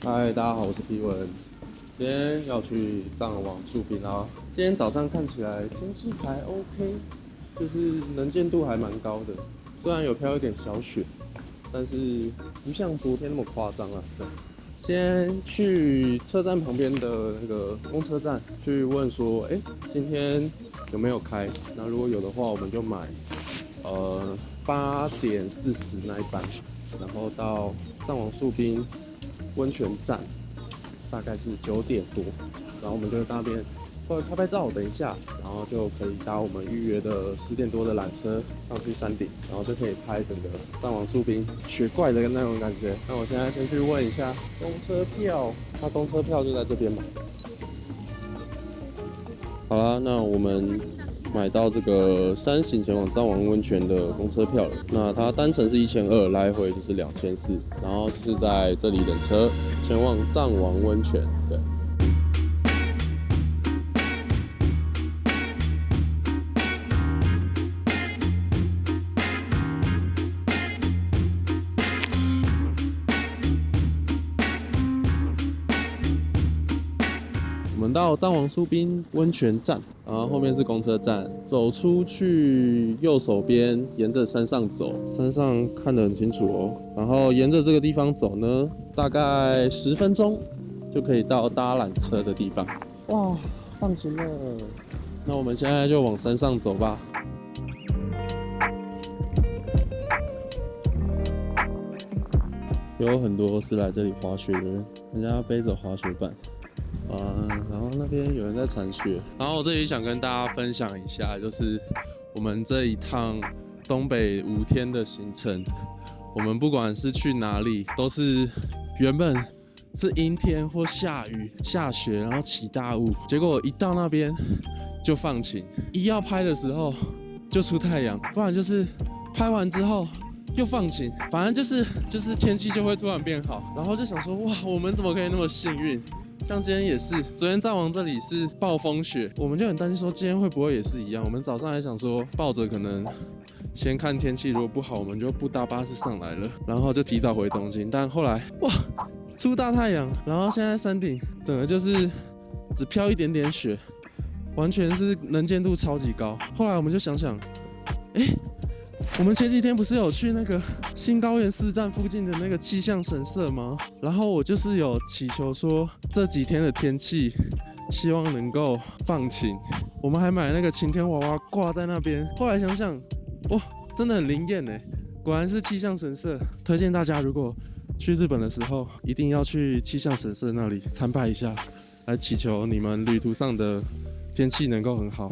嗨，大家好，我是 P 文。今天要去藏王树冰啦。今天早上看起来天气还 OK，就是能见度还蛮高的，虽然有飘一点小雪，但是不像昨天那么夸张啦。对，先去车站旁边的那个公车站去问说，今天有没有开？那如果有的话，我们就买8:40那一班，然后到藏王树冰温泉站，大概是9点多，然后我们就在那边稍微拍拍照，等一下，然后就可以搭我们预约的10点多的缆车上去山顶，然后就可以拍整个藏王树冰雪怪的那种感觉。那我现在先去问一下公车票，那公车票就在这边嘛。好啦，那我们买到这个3行前往藏王温泉的公车票了。那它单程是1200，来回就是2400，然后就是在这里等车前往藏王温泉。对。我们到藏王树冰温泉站，然后后面是公车站，走出去右手边，沿着山上走，山上看得很清楚哦。然后沿着这个地方走呢，大概10分钟就可以到搭缆车的地方。哇，放晴了！那我们现在就往山上走吧。有很多是来这里滑雪的人，人家背着滑雪板。然后那边有人在铲雪，然后我这里想跟大家分享一下，就是我们这一趟东北5天的行程，我们不管是去哪里，都是原本是阴天或下雨、下雪，然后起大雾，结果一到那边就放晴，一要拍的时候就出太阳，不然就是拍完之后又放晴，反正就是天气就会突然变好，然后就想说，哇，我们怎么可以那么幸运？像今天也是，昨天藏王这里是暴风雪，我们就很担心说今天会不会也是一样。我们早上还想说抱着可能先看天气，如果不好我们就不搭巴士上来了，然后就提早回东京。但后来哇，出大太阳，然后现在山顶整个就是只飘一点点雪，完全是能见度超级高。后来我们就想想，我们前几天不是有去那个新高原4站附近的那个气象神社吗？然后我就是有祈求说这几天的天气希望能够放晴，我们还买那个晴天娃娃挂在那边。后来想想，哇，真的很灵验耶，果然是气象神社。推荐大家如果去日本的时候，一定要去气象神社那里参拜一下，来祈求你们旅途上的天气能够很好。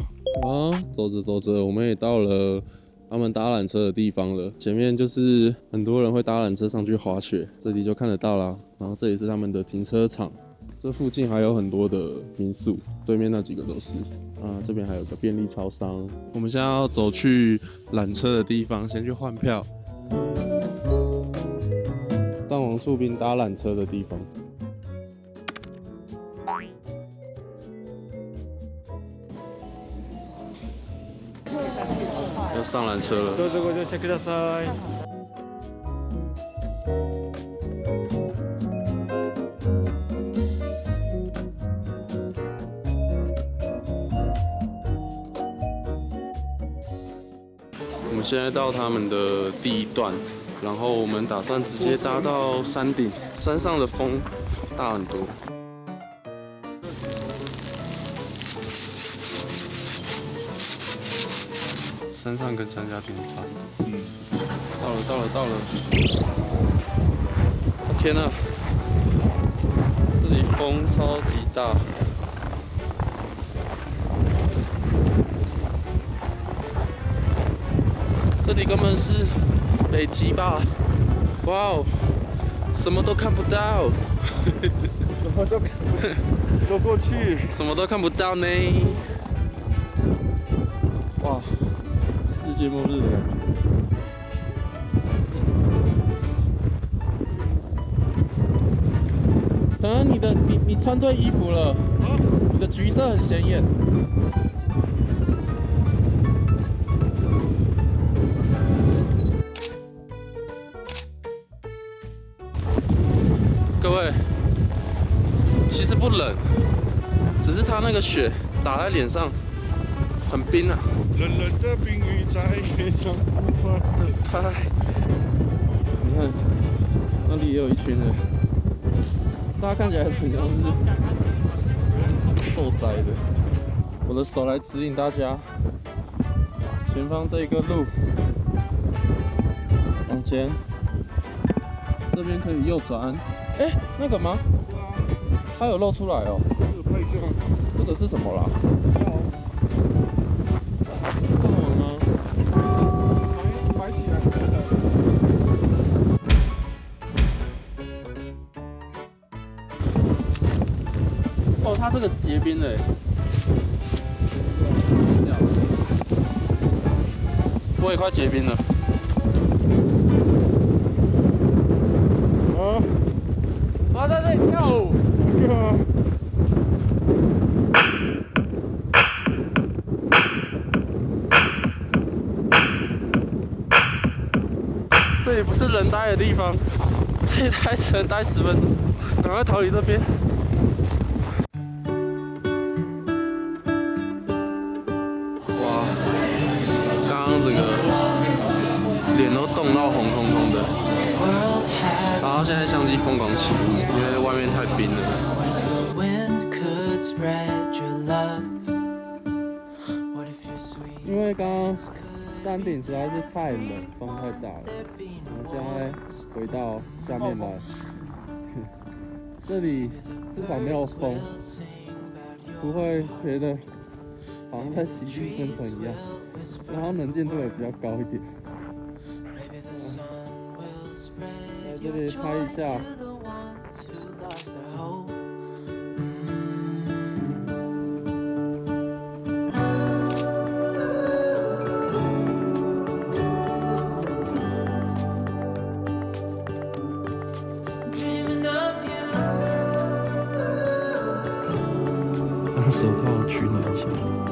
走着走着，我们也到了他们搭缆车的地方了，前面就是很多人会搭缆车上去滑雪，这里就看得到啦。然后这里是他们的停车场，这附近还有很多的民宿，对面那几个都是。这边还有个便利超商。我们现在要走去缆车的地方，先去换票。藏王树冰搭缆车的地方。要上缆车了。どうぞご乗車ください。我们现在到他们的第一段，然后我们打算直接搭到山顶，山上的风大很多。山上跟山下天差不多。到了！天啊，这里风超级大。这里根本是北极吧？哇哦，什么都看不到。什么都看不，走过去，什么都看不到呢。哇，世界末日的感觉。等下你穿对衣服了，你的橘色很显眼。各位，其实不冷，只是它那个雪打在脸上很冰啊。冷冷的冰雨在脸上不断的拍。你看，那里也有一群人，大家看起来很像是受灾的。我的手来指引大家，前方这个路往前，这边可以右转。哎，那个吗？它有露出来哦。拍一下。这个是什么啦？藏王吗？埋起来的。哦，它这个结冰了。我也快结冰了。啊，在这里跳舞。这里不是人待的地方，这里待只能待10分钟，赶快逃离这边。哇，刚刚整个脸都冻到红彤彤的，然后现在相机疯狂起雾，因为外面太冰了。因为刚刚山顶实在是太冷，风太大了。我们现在回到下面来，这里至少没有风，不会觉得好像在极地生存一样，然后能见度也比较高一点。在这里拍一下。把手套取暖一下。